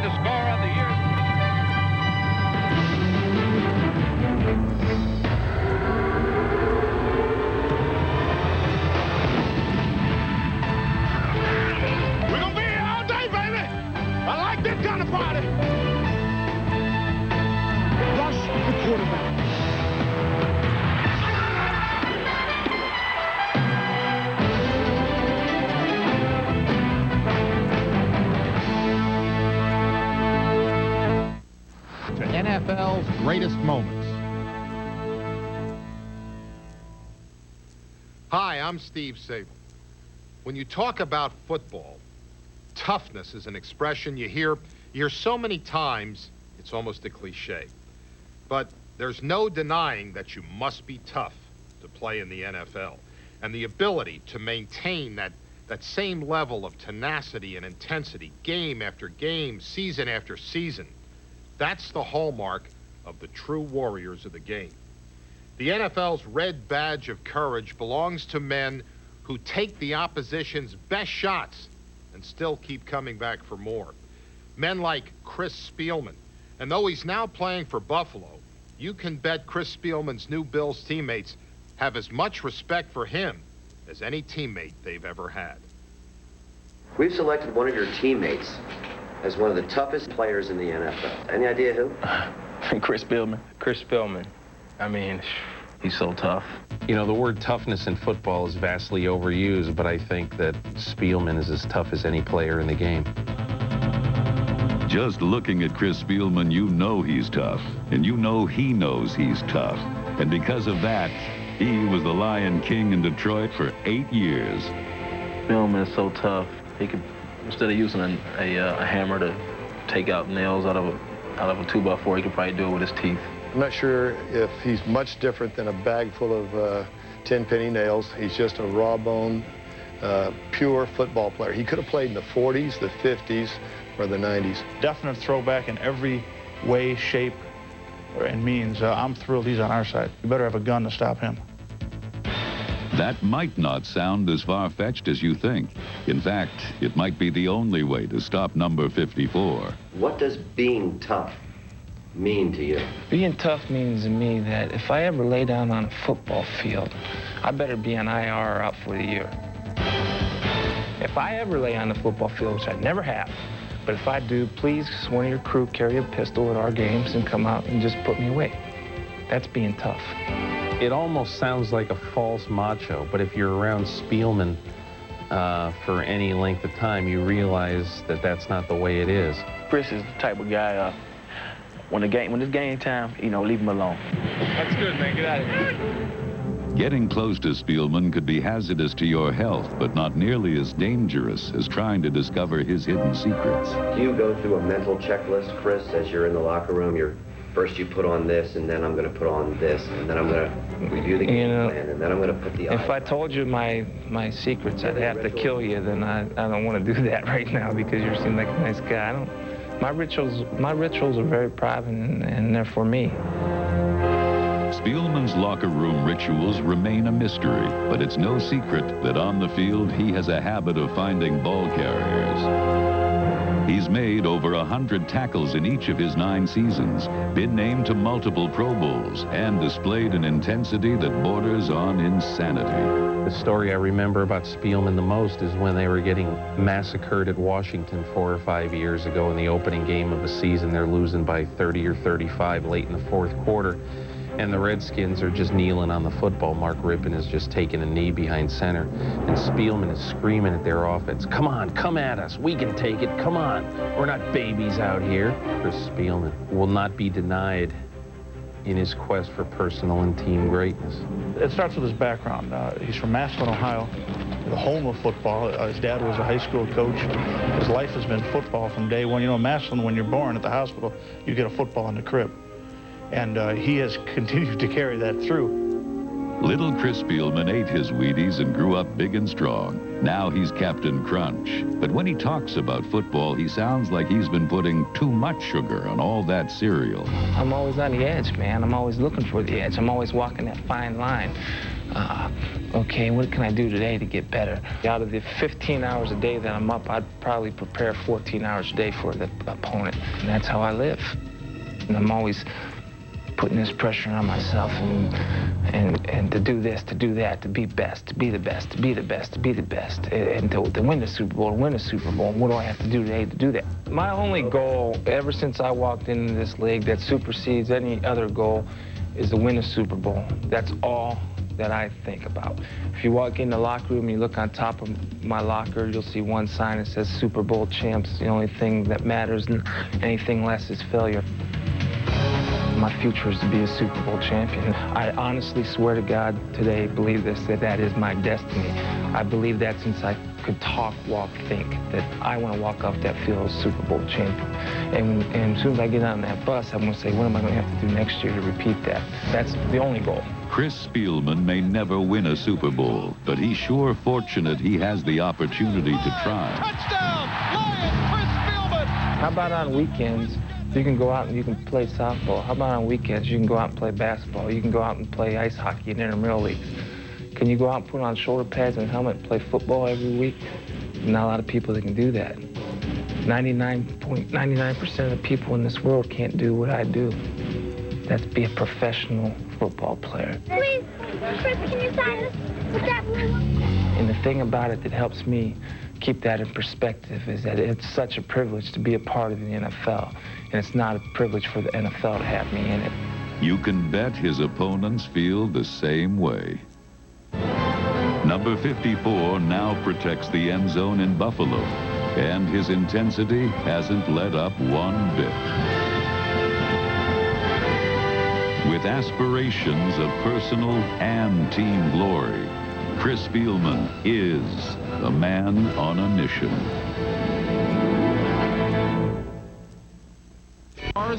the score of the year. We're going to be here all day, baby. I like this kind of party. Rush the quarterback. NFL's greatest moments. Hi, I'm Steve Sable. When you talk about football, toughness is an expression you hear so many times, it's almost a cliche. But there's no denying that you must be tough to play in the NFL. And the ability to maintain that same level of tenacity and intensity, game after game, season after season, that's the hallmark of the true warriors of the game. The NFL's red badge of courage belongs to men who take the opposition's best shots and still keep coming back for more. Men like Chris Spielman. And though he's now playing for Buffalo, you can bet Chris Spielman's new Bills teammates have as much respect for him as any teammate they've ever had. We've selected one of your teammates as one of the toughest players in the NFL. Any idea who? Chris Spielman. Chris Spielman. I mean, He's so tough. you know, the word toughness in football is vastly overused, but I think that Spielman is as tough as any player in the game. Just looking at Chris Spielman, you know he's tough, and you know he knows he's tough. And because of that, he was the Lion King in Detroit for 8 years. Spielman is so tough. He could, instead of using a hammer to take out nails out of a 2x4, he could probably do it with his teeth. I'm not sure if he's much different than a bag full of 10-penny nails. He's just a raw-boned, pure football player. He could have played in the 40s, the 50s, or the 90s. Definite throwback in every way, shape, and means. I'm thrilled he's on our side. You better have a gun to stop him. That might not sound as far-fetched as you think. In fact, it might be the only way to stop number 54. What does being tough mean to you? Being tough means to me that if I ever lay down on a football field, I better be on IR or out for the year. If I ever lay on the football field, which I never have, but if I do, please, one of your crew carry a pistol at our games and come out and just put me away. That's being tough. It almost sounds like a false macho, but if you're around Spielman for any length of time, you realize that that's not the way it is. Chris is the type of guy, when it's game time, you know, leave him alone. That's good, man. Get out of here. Getting close to Spielman could be hazardous to your health, but not nearly as dangerous as trying to discover his hidden secrets. Do you go through a mental checklist, Chris, as you're in the locker room? First you put on this, and then I'm going to put on this, and then I'm going to review the game plan, and then I'm going to put the... If I told you my secrets, I'd have to kill you. Then I don't want to do that right now because you seem like a nice guy. My rituals are very private, and they're for me. Spielman's locker room rituals remain a mystery, but it's no secret that on the field he has a habit of finding ball carriers. He's made over 100 tackles in each of his 9 seasons, been named to multiple Pro Bowls, and displayed an intensity that borders on insanity. The story I remember about Spielman the most is when they were getting massacred at Washington 4 or 5 years ago in the opening game of the season. They're losing by 30 or 35 late in the 4th quarter. And the Redskins are just kneeling on the football. Mark Rippon is just taking a knee behind center. And Spielman is screaming at their offense, "Come on, come at us. We can take it. Come on. We're not babies out here." Chris Spielman will not be denied in his quest for personal and team greatness. It starts with his background. He's from Massillon, Ohio, the home of football. His dad was a high school coach. His life has been football from day one. You know, Massillon, when you're born at the hospital, you get a football in the crib. And he has continued to carry that through. Little Chris Spielman ate his Wheaties and grew up big and strong. Now he's Captain Crunch. But when he talks about football, he sounds like he's been putting too much sugar on all that cereal. I'm always on the edge, man. I'm always looking for the edge. I'm always walking that fine line. Okay, what can I do today to get better? Out of the 15 hours a day that I'm up, I'd probably prepare 14 hours a day for the opponent. And that's how I live. And I'm always putting this pressure on myself and to do this, to do that, to be best, to be the best, to be the best, to be the best, and to win the Super Bowl, win the Super Bowl. And what do I have to do today to do that? My only goal, ever since I walked into this league that supersedes any other goal, is to win a Super Bowl. That's all that I think about. If you walk in the locker room and you look on top of my locker, you'll see one sign that says Super Bowl champs. The only thing that matters, and anything less is failure. My future is to be a Super Bowl champion. I honestly swear to God today, believe this, that is my destiny. I believe that since I could talk, walk, think, that I want to walk off that field as Super Bowl champion. And as soon as I get on that bus, I'm going to say, what am I going to have to do next year to repeat that? That's the only goal. Chris Spielman may never win a Super Bowl, but he's sure fortunate he has the opportunity to try. Touchdown, Lions, Chris Spielman. How about on weekends, you can go out and you can play softball? How about on weekends, you can go out and play basketball? You can go out and play ice hockey in intramural leagues. Can you go out and put on shoulder pads and a helmet and play football every week? Not a lot of people that can do that. 99.99% of the people in this world can't do what I do. That's be a professional football player. Please, Chris, can you sign us with that blue one? And the thing about it that helps me keep that in perspective is that it's such a privilege to be a part of the NFL. And it's not a privilege for the NFL to have me in it. You can bet his opponents feel the same way. Number 54 now protects the end zone in Buffalo, and his intensity hasn't let up one bit. With aspirations of personal and team glory, Chris Spielman is a man on a mission.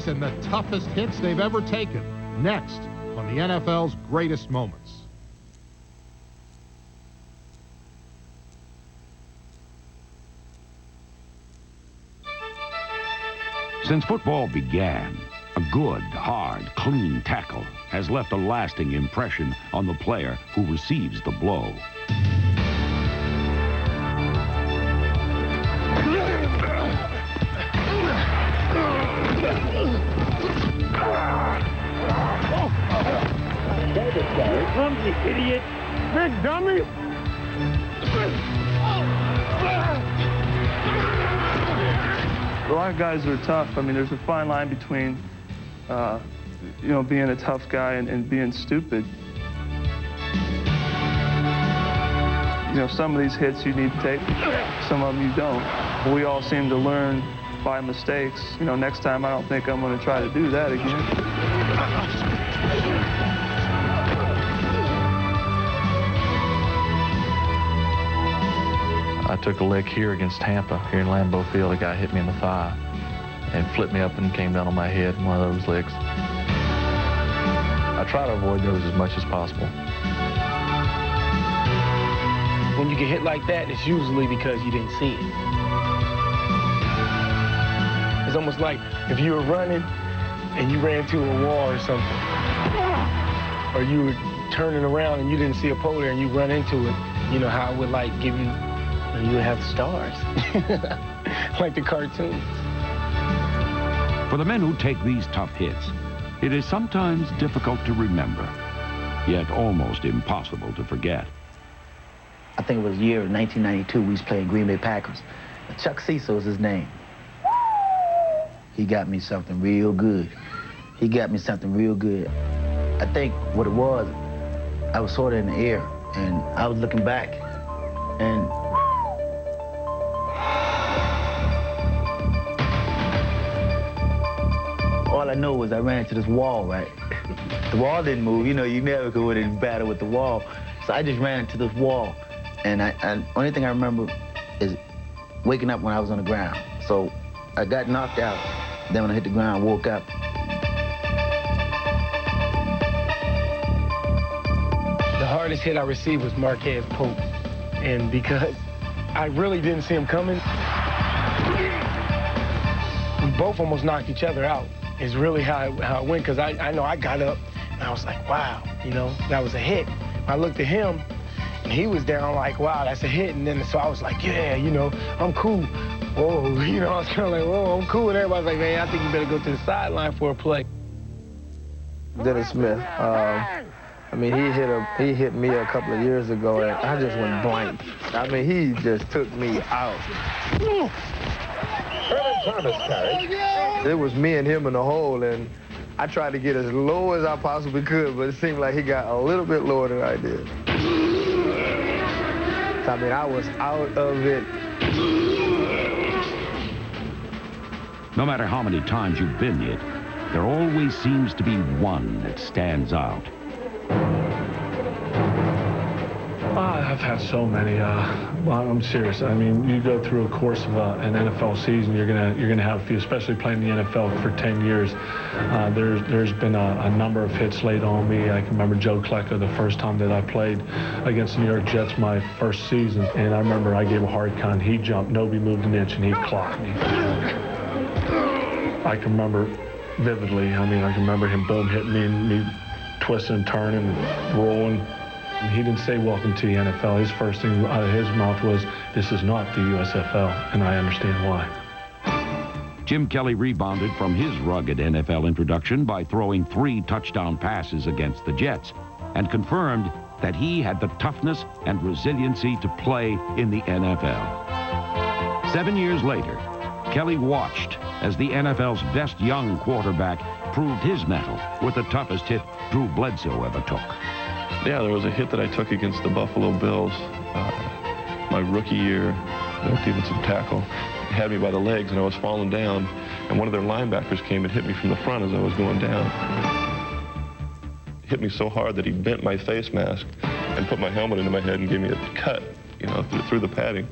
And the toughest hits they've ever taken. Next on the NFL's greatest moments. Since football began, a good, hard, clean tackle has left a lasting impression on the player who receives the blow. Clumsy idiot. Big dummy. A lot of guys are tough. I mean, there's a fine line between, being a tough guy and being stupid. Some of these hits you need to take, some of them you don't. We all seem to learn by mistakes. Next time I don't think I'm going to try to do that again. I took a lick here against Tampa, here in Lambeau Field. A guy hit me in the thigh and flipped me up and came down on my head in one of those licks. I try to avoid those as much as possible. When you get hit like that, it's usually because you didn't see it. It's almost like if you were running and you ran to a wall or something, or you were turning around and you didn't see a pole there and you run into it, you know how it would like give you, you would have stars, like the cartoons. For the men who take these tough hits, it is sometimes difficult to remember, yet almost impossible to forget. I think it was the year of 1992, we was playing Green Bay Packers. Chuck Cecil was his name. He got me something real good. He got me something real good. I think what it was, I was sort of in the air, and I was looking back, and all I know was I ran into this wall, right? The wall didn't move. You never go in and battle with the wall. So I just ran into this wall. And only thing I remember is waking up when I was on the ground. So I got knocked out. Then when I hit the ground, I woke up. hardest hit I received was Marquez Pope. And because I really didn't see him coming, we both almost knocked each other out, is really how it went, because I know I got up, and I was like, wow, you know, that was a hit. I looked at him, and he was down like, wow, that's a hit. And then so I was like, yeah, you know, I'm cool. Whoa, you know, I was kind of like, whoa, I'm cool. And everybody's like, man, I think you better go to the sideline for a play. Dennis Smith. I mean, he hit me a couple of years ago, and I just went blank. I mean, he just took me out. It was me and him in the hole, and I tried to get as low as I possibly could, but it seemed like he got a little bit lower than I did. I mean, I was out of it. No matter how many times you've been hit, there always seems to be one that stands out. I've had so many. Well, I'm serious. I mean, you go through a course of an NFL season, you're gonna have a few, especially playing in the NFL for 10 years. There's been a number of hits laid on me. I can remember Joe Klecko the first time that I played against the New York Jets my first season, and I remember I gave a hard con. He jumped, nobody moved an inch, and he clocked me. I can remember vividly. I mean, I can remember him boom hitting me and me twisting and turning and rolling. He didn't say, welcome to the NFL. His first thing out of his mouth was, this is not the USFL, and I understand why. Jim Kelly rebounded from his rugged NFL introduction by throwing 3 touchdown passes against the Jets and confirmed that he had the toughness and resiliency to play in the NFL. 7 years later, Kelly watched as the NFL's best young quarterback proved his mettle with the toughest hit Drew Bledsoe ever took. Yeah, there was a hit that I took against the Buffalo Bills my rookie year, their defensive tackle. He had me by the legs, and I was falling down, and one of their linebackers came and hit me from the front as I was going down. Hit me so hard that he bent my face mask and put my helmet into my head and gave me a cut, you know, through the padding.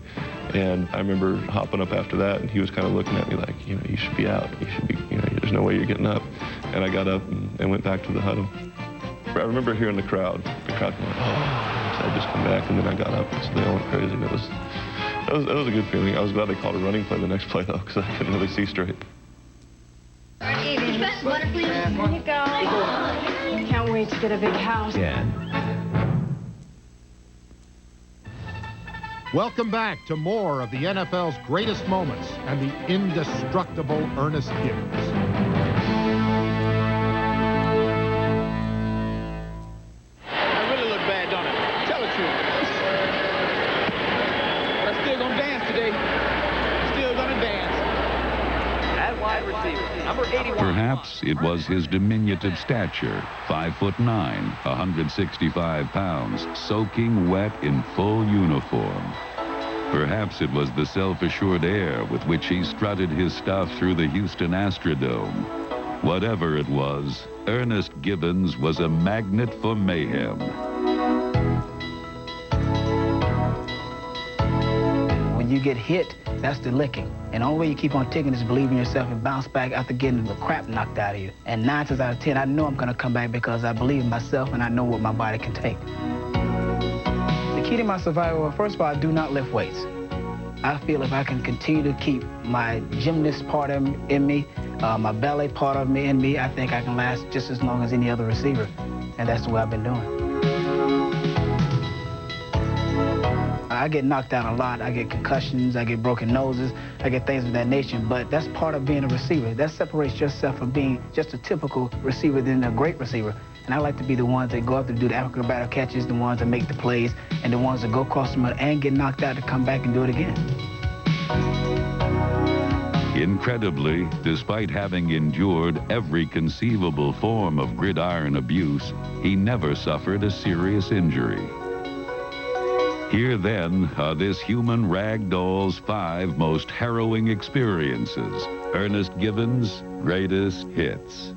And I remember hopping up after that, and he was kind of looking at me like, you know, you should be out. You should be, you know, there's no way you're getting up. And I got up and went back to the huddle. I remember hearing the crowd going, oh, so I just come back, and then I got up, and so they all went crazy. And that was a good feeling. I was glad they called a running play the next play, though, because I couldn't really see straight. Here you go. Can't wait to get a big house. Yeah. Welcome back to more of the NFL's greatest moments and the indestructible Ernest Gibbons. Perhaps it was his diminutive stature, 5'9", 165 pounds, soaking wet in full uniform. Perhaps it was the self-assured air with which he strutted his stuff through the Houston Astrodome. Whatever it was, Ernest Gibbons was a magnet for mayhem. When you get hit, that's the licking. And the only way you keep on ticking is believe in yourself and bounce back after getting the crap knocked out of you. And 9 times out of 10, I know I'm gonna come back because I believe in myself and I know what my body can take. The key to my survival, well, first of all, I do not lift weights. I feel if I can continue to keep my gymnast part in me, my ballet part of me in me, I think I can last just as long as any other receiver. And that's the way I've been doing. I get knocked out a lot. I get concussions, I get broken noses, I get things of that nature, but that's part of being a receiver. That separates yourself from being just a typical receiver than a great receiver. And I like to be the ones that go up to do the acrobatic catches, the ones that make the plays, and the ones that go across the mud and get knocked out to come back and do it again. Incredibly, despite having endured every conceivable form of gridiron abuse, he never suffered a serious injury. Here, then, are this human rag doll's 5 most harrowing experiences. Ernest Gibbons' greatest hits.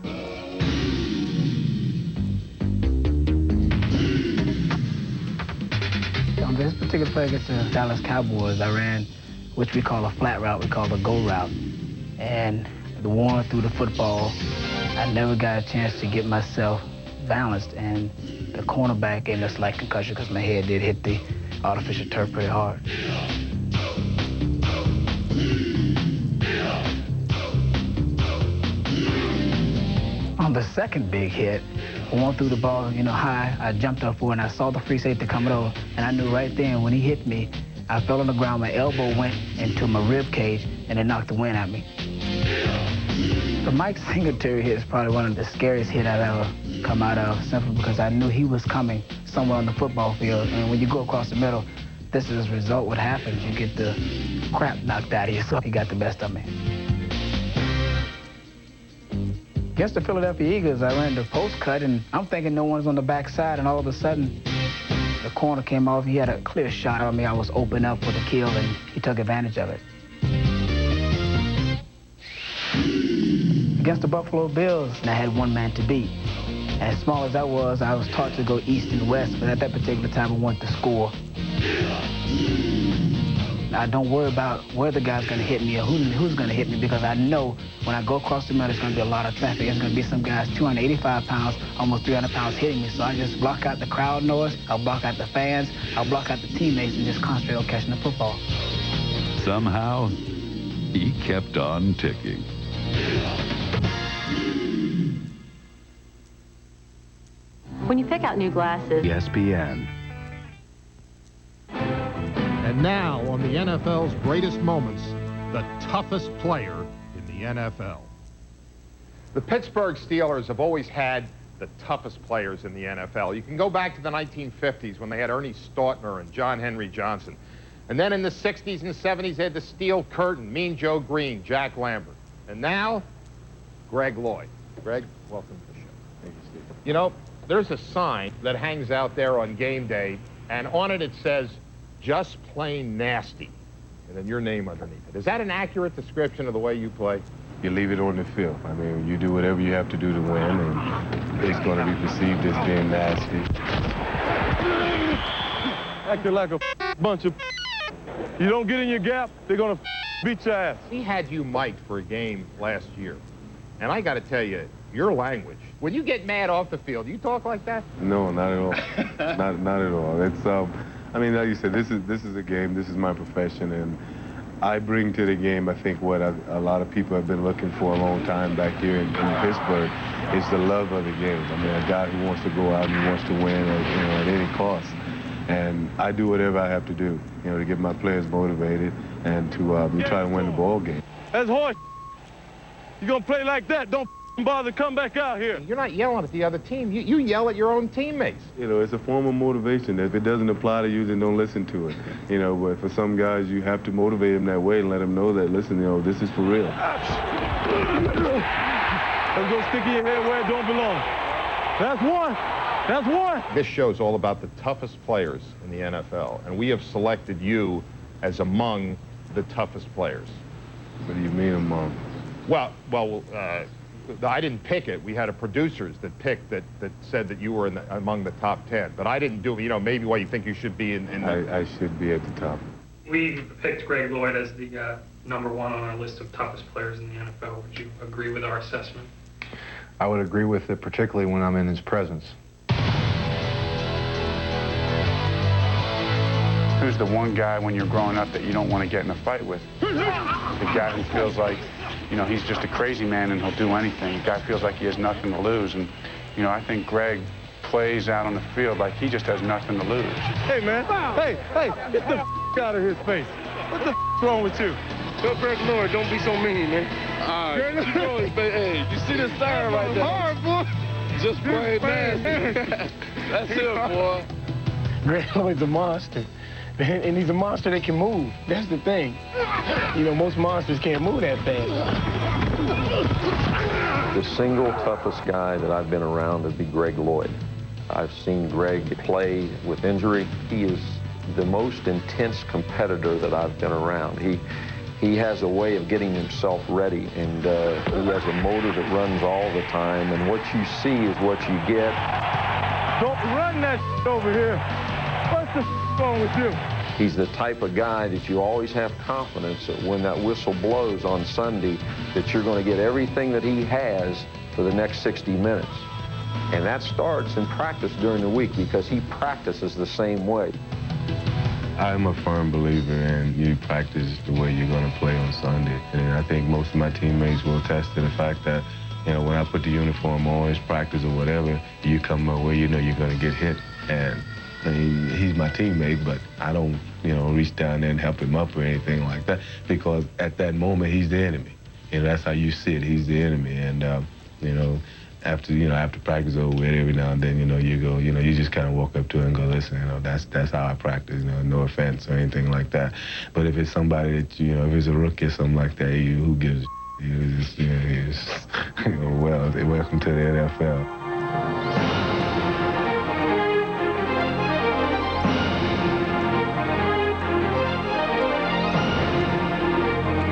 On this particular play against the Dallas Cowboys, I ran, which we call a flat route, we call a go route. And the one through the football, I never got a chance to get myself balanced, and the cornerback gave me a slight concussion because my head did hit the artificial turf pretty hard. On the second big hit, one threw the ball, high. I jumped up for it, and I saw the free safety coming over, and I knew right then when he hit me, I fell on the ground. My elbow went into my rib cage, and it knocked the wind at me. The Mike Singletary hit is probably one of the scariest hits I've ever come out of, simply because I knew he was coming somewhere on the football field, and when you go across the middle, this is the result. What happens? You get the crap knocked out of you, so he got the best of me. Against the Philadelphia Eagles, I ran the post cut, and I'm thinking no one's on the backside, and all of a sudden, the corner came off. He had a clear shot on me. I was open up for the kill, and he took advantage of it. Against the Buffalo Bills, and I had one man to beat. And as small as I was taught to go east and west, but at that particular time, I wanted to score. I don't worry about where the guy's going to hit me or who's going to hit me, because I know when I go across the middle, there's going to be a lot of traffic. There's going to be some guys 285 pounds, almost 300 pounds hitting me. So I just block out the crowd noise, I'll block out the fans, I'll block out the teammates, and just concentrate on catching the football. Somehow, he kept on ticking. When you pick out new glasses, ESPN. And now, on the NFL's greatest moments, the toughest player in the NFL. The Pittsburgh Steelers have always had the toughest players in the NFL. You can go back to the 1950s when they had Ernie Stautner and John Henry Johnson. And then in the 60s and 70s, they had the Steel Curtain, Mean Joe Green, Jack Lambert. And now, Greg Lloyd. Greg, welcome to the show. Thank you, Steve. You know, there's a sign that hangs out there on game day, and on it says, "Just plain nasty," and then your name underneath it. Is that an accurate description of the way you play? You leave it on the field. I mean, you do whatever you have to do to win, and it's going to be perceived as being nasty. Acting like a bunch of. You don't get in your gap, they're going to beat your ass. He had you mic'd for a game last year, and I got to tell you, your language, when you get mad off the field, you talk like that? No, not at all. not at all. It's I mean, like you said, this is a game. This is my profession, and I bring to the game, I think, what a lot of people have been looking for a long time back here in Pittsburgh is the love of the game. I mean, a guy who wants to go out and who wants to win at any cost. And I do whatever I have to do, to get my players motivated and to try to win the ball game. That's horse. You're going to play like that, don't bother to come back out here. You're not yelling at the other team. You yell at your own teammates. It's a form of motivation. If it doesn't apply to you, then don't listen to it. But for some guys, you have to motivate them that way and let them know that, listen, this is for real. Let's go stick in your head where it don't belong. That's one. That's one. This show's all about the toughest players in the NFL, and we have selected you as among the toughest players. What do you mean among? Well, I didn't pick it. We had a producers that picked that said that you were among the top 10. But I didn't do it. Maybe why you think you should be in the... I should be at the top. We picked Greg Lloyd as the #1 on our list of toughest players in the NFL. Would you agree with our assessment? I would agree with it, particularly when I'm in his presence. Who's the one guy when you're growing up that you don't want to get in a fight with? The guy who feels like, he's just a crazy man and he'll do anything. The guy feels like he has nothing to lose. And, I think Greg plays out on the field like he just has nothing to lose. Hey, man. Hey, get the out of his face. What the wrong with you? Tell Greg Lloyd, don't be so mean, man. All right. Hey, you see the sign right there? Hard, boy. Just plain nasty. That's it, boy. Greg Lloyd's a monster. And he's a monster that can move. That's the thing. Most monsters can't move that fast. The single toughest guy that I've been around would be Greg Lloyd. I've seen Greg play with injury. He is the most intense competitor that I've been around. He has a way of getting himself ready, and he has a motor that runs all the time, and what you see is what you get. Don't run that over here. What's the wrong with you? He's the type of guy that you always have confidence that when that whistle blows on Sunday, that you're going to get everything that he has for the next 60 minutes. And that starts in practice during the week because he practices the same way. I'm a firm believer in you practice the way you're going to play on Sunday. And I think most of my teammates will attest to the fact that, you know, when I put the uniform on, it's practice or whatever, you come my way, you know you're going to get hit. And I mean, he's my teammate, but I don't, you know, reach down there and help him up or anything like that, because at that moment, he's the enemy. You know, that's how you see it. He's the enemy. And, you know, after practice over with, every now and then, you know, you just kind of walk up to him and go, listen, you know, that's how I practice, you know, no offense or anything like that. But if it's somebody that, you know, if it's a rookie or something like that, who gives a well, welcome to the NFL.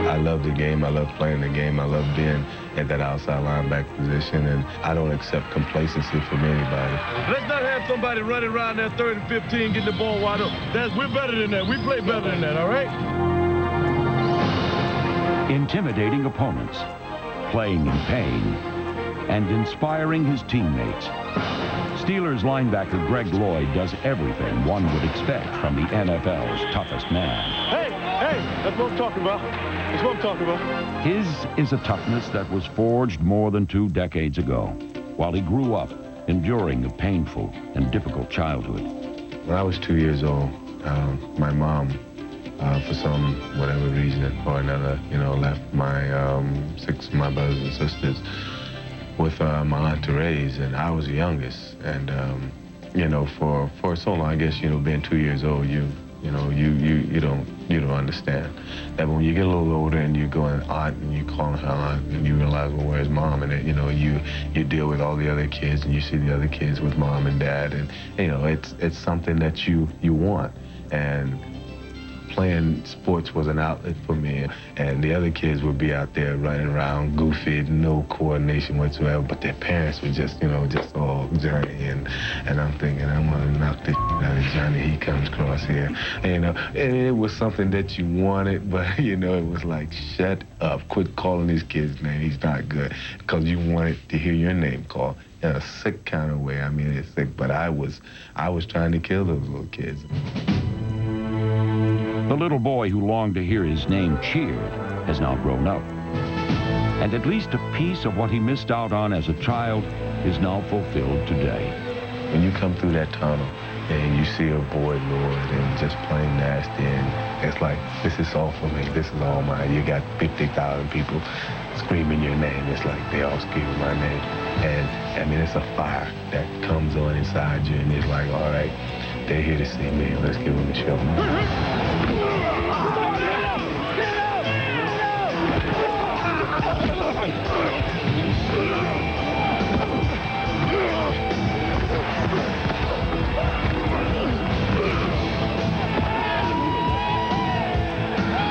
I love the game. I love playing the game. I love being at that outside linebacker position, and I don't accept complacency from anybody. Let's not have somebody running around there 3rd and 15 getting the ball wide open. We're better than that. We play better than that, all right? Intimidating opponents, playing in pain, and inspiring his teammates. Steelers linebacker Greg Lloyd does everything one would expect from the NFL's toughest man. Hey, that's what I'm talking about. That's what I'm talking about. His is a toughness that was forged more than 2 decades ago, while he grew up enduring a painful and difficult childhood. When I was 2 years old, my mom, for some whatever reason or another, you know, left my 6 of my brothers and sisters with my aunt to raise, and I was the youngest. And you know, for so long, I guess, you know, being 2 years old, you don't understand that when you get a little older and you go and aunt and you call her aunt and you realize, well, where's mom? And then, you know, you deal with all the other kids and you see the other kids with mom and dad, and you know, it's something that you want. And playing sports was an outlet for me, and the other kids would be out there running around goofy, no coordination whatsoever, but their parents were just, you know, just all Johnny, and I'm thinking, I'm gonna knock this out of Johnny, he comes across here, and, you know, and it was something that you wanted, but you know, it was like, shut up, quit calling this kid's name, he's not good, because you wanted to hear your name called in a sick kind of way. I mean, it's sick, but I was trying to kill those little kids. The little boy who longed to hear his name cheered has now grown up. And at least a piece of what he missed out on as a child is now fulfilled today. When you come through that tunnel and you see a boy, Lord, and just plain nasty, and it's like, this is all for me, this is all mine. You got 50,000 people screaming your name. It's like they all screaming my name. And I mean, it's a fire that comes on inside you, and it's like, all right, they're here to see me. Let's give them a show.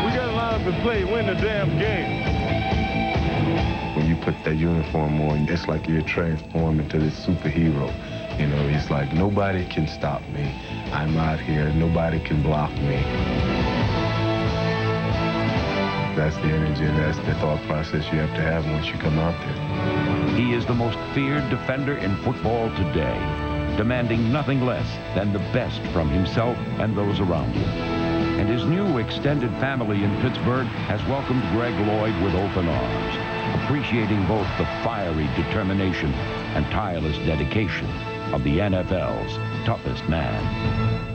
We got to line up and play, win the damn game. When you put that uniform on, it's like you're transformed into this superhero. You know, it's like nobody can stop me. I'm out here, nobody can block me. That's the energy, that's the thought process you have to have once you come out there. He is the most feared defender in football today, demanding nothing less than the best from himself and those around him. And his new extended family in Pittsburgh has welcomed Greg Lloyd with open arms, appreciating both the fiery determination and tireless dedication of the NFL's toughest man.